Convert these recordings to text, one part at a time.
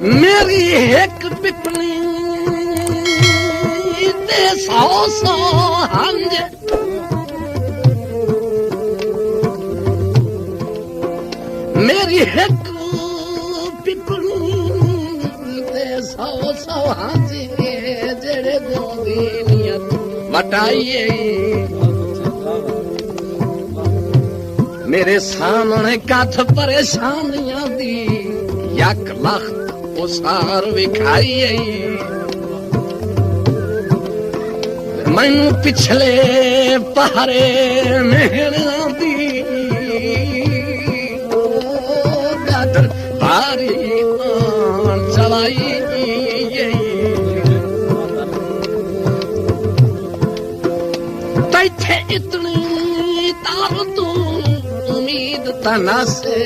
मेरी एक पिपली ते 100 हंज मेरी एक पिपली ते 100 हंज जेड़े दो दीनियत वटाइए मेरे सामने कथ परेशानियां दी यक लख उसार विखाइए मैनू पिछले पहरे मेहरा दी गादर भारी चलाई तैथे इतनी तार तू उम्मीद तना से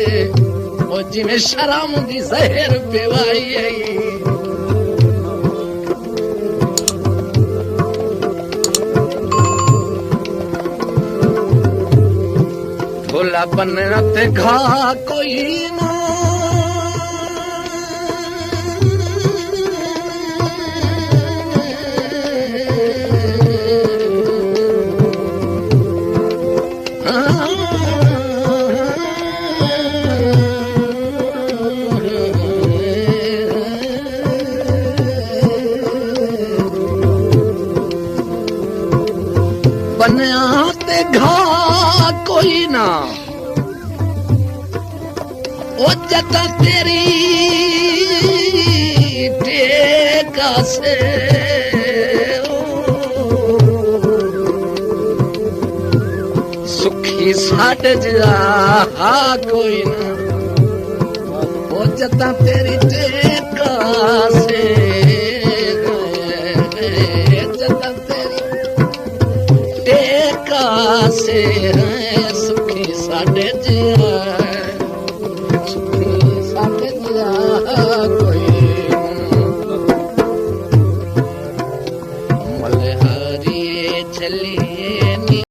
ओ जिमें शराम दी जहर पिवाई भोला बनना ते घा कोई ना बनया ते घा कोई ना ओ जता तेरी टेका से सुखी साड जा कोई ना ओ जता तेरी टेका से जता तेरी टेका से सुखी साड जा